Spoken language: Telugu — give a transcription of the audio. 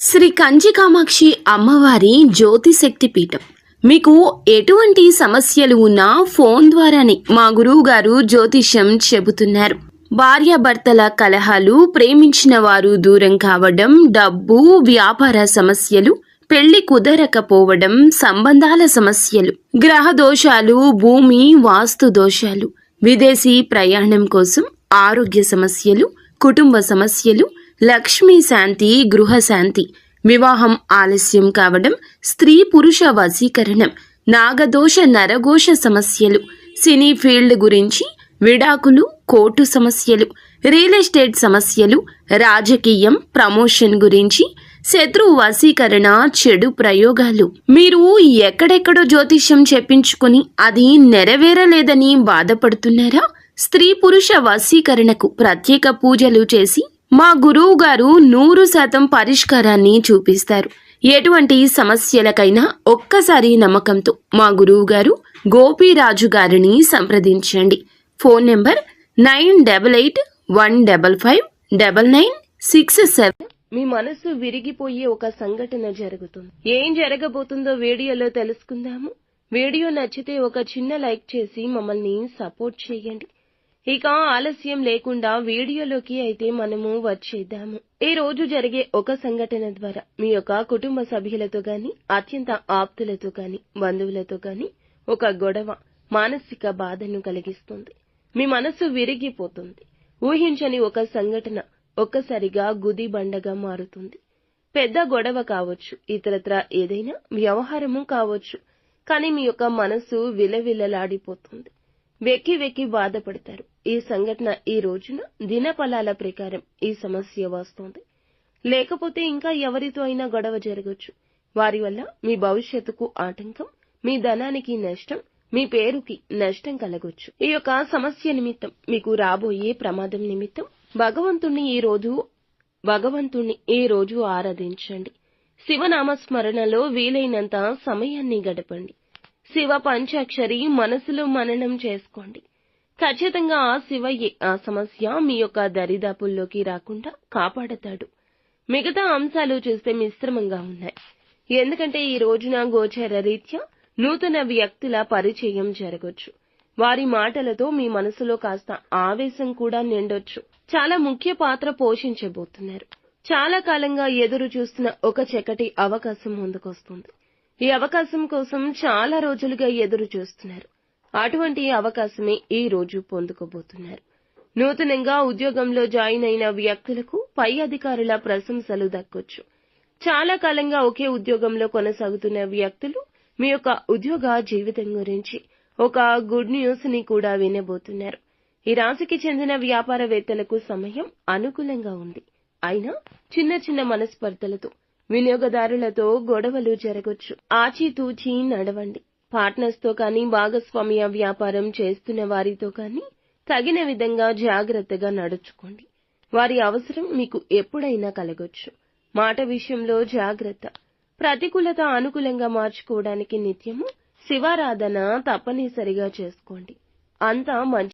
శ్రీ కంచి కామాక్షి అమ్మవారి జ్యోతిశక్తి పీఠం. మీకు ఎటువంటి సమస్యలు ఉన్నా ఫోన్ ద్వారానే మా గురువు గారు జ్యోతిష్యం చెబుతున్నారు. భార్యాభర్తల కలహాలు, ప్రేమించిన వారు దూరం కావడం, డబ్బు, వ్యాపార సమస్యలు, పెళ్లి కుదరకపోవడం, సంబంధాల సమస్యలు, గ్రహ దోషాలు, భూమి వాస్తు దోషాలు, విదేశీ ప్రయాణం కోసం, ఆరోగ్య సమస్యలు, కుటుంబ సమస్యలు, లక్ష్మీ శాంతి, గృహ శాంతి, వివాహం ఆలస్యం కావడం, స్త్రీ పురుష వశీకరణం, నాగదోష నరఘోష సమస్యలు, సినీ ఫీల్డ్ గురించి, విడాకులు, కోర్టు సమస్యలు, రియల్ ఎస్టేట్ సమస్యలు, రాజకీయం, ప్రమోషన్ గురించి, శత్రు వశీకరణ, చెడు ప్రయోగాలు. మీరు ఎక్కడెక్కడో జ్యోతిష్యం చెప్పించుకుని అది నెరవేరలేదని బాధపడుతున్నారా? స్త్రీ పురుష వశీకరణకు ప్రత్యేక పూజలు చేసి మా గురువు గారు 100% పరిష్కారాన్ని చూపిస్తారు. ఎటువంటి సమస్యలకైనా ఒక్కసారి నమ్మకంతో మా గురువు గారు గోపీరాజు గారిని సంప్రదించండి. Phone number 9815559967. మీ మనసు విరిగిపోయే ఒక సంఘటన జరుగుతుంది. ఏం జరగబోతుందో వీడియోలో తెలుసుకుందాము. వీడియో నచ్చితే ఒక చిన్న లైక్ చేసి మమ్మల్ని సపోర్ట్ చేయండి. ఇక ఆలస్యం లేకుండా వీడియోలోకి అయితే మనము వచ్చేద్దాము. ఈ రోజు జరిగే ఒక సంఘటన ద్వారా మీ యొక్క కుటుంబ సభ్యులతో గాని, అత్యంత ఆప్తులతో గాని, బంధువులతో గాని ఒక గొడవ మానసిక బాధను కలిగిస్తుంది. మీ మనసు విరిగిపోతుంది. ఊహించని ఒక సంఘటన ఒక్కసారిగా గుదిబండగా మారుతుంది. పెద్ద గొడవ కావచ్చు, ఇతరత్ర ఏదైనా వ్యవహారము కావచ్చు, కానీ మీ యొక్క మనసు విలవిలలాడిపోతుంది. వెక్కి వెక్కి బాధపడతారు. ఈ సంఘటన ఈ రోజున దినఫలాల ప్రకారం ఈ సమస్య వస్తుంది. లేకపోతే ఇంకా ఎవరితో అయినా గొడవ జరగచ్చు. వారి వల్ల మీ భవిష్యత్తుకు ఆటంకం, మీ ధనానికి నష్టం, మీ పేరుకి నష్టం కలగొచ్చు. ఈ యొక్క సమస్య నిమిత్తం మీకు రాబోయే ప్రమాదం నిమిత్తం భగవంతుణ్ణి ఈ రోజు ఆరాధించండి. శివనామస్మరణలో వీలైనంత సమయాన్ని గడపండి. శివ పంచాక్షరి మనసులో మననం చేసుకోండి. ఖచ్చితంగా ఆ శివయ్యే ఆ సమస్య మీ యొక్క దరిదాపుల్లోకి రాకుండా కాపాడతాడు. మిగతా అంశాలు చూస్తే మిశ్రమంగా ఉన్నాయి. ఎందుకంటే ఈ రోజున గోచర రీత్యా నూతన వ్యక్తుల పరిచయం జరగొచ్చు. వారి మాటలతో మీ మనసులో కాస్త ఆవేశం కూడా నిండొచ్చు. చాలా ముఖ్య పాత్ర పోషించబోతున్నారు. చాలా కాలంగా ఎదురు చూస్తున్న ఒక చక్కటి అవకాశం ముందుకొస్తుంది. ఈ అవకాశం కోసం చాలా రోజులుగా ఎదురు చూస్తున్నారు. అటువంటి అవకాశమే ఈ రోజు పొందుకోబోతున్నారు. నూతనంగా ఉద్యోగంలో జాయిన్ అయిన వ్యక్తులకు పై అధికారుల ప్రశంసలు దక్కొచ్చు. చాలా కాలంగా ఒకే ఉద్యోగంలో కొనసాగుతున్న వ్యక్తులు మీ యొక్క ఉద్యోగ జీవితం గురించి ఒక గుడ్ న్యూస్ ని కూడా వినబోతున్నారు. ఈ రాశికి చెందిన వ్యాపారవేత్తలకు సమయం అనుకూలంగా ఉంది. అయినా చిన్న చిన్న మనస్పర్ధలతో వినియోగదారులతో గొడవలు జరగొచ్చు. ఆచితూచి నడవండి. పార్ట్నర్స్ తో కానీ, భాగస్వామ్య వ్యాపారం చేస్తున్న వారితో కానీ తగిన విధంగా జాగ్రత్తగా నడుచుకోండి. వారి అవసరం మీకు ఎప్పుడైనా కలగొచ్చు. మాట విషయంలో జాగ్రత్త. ప్రతికూలత అనుకూలంగా మార్చుకోవడానికి నిత్యము శివారాధన తప్పనిసరిగా చేసుకోండి. అంతా మంచి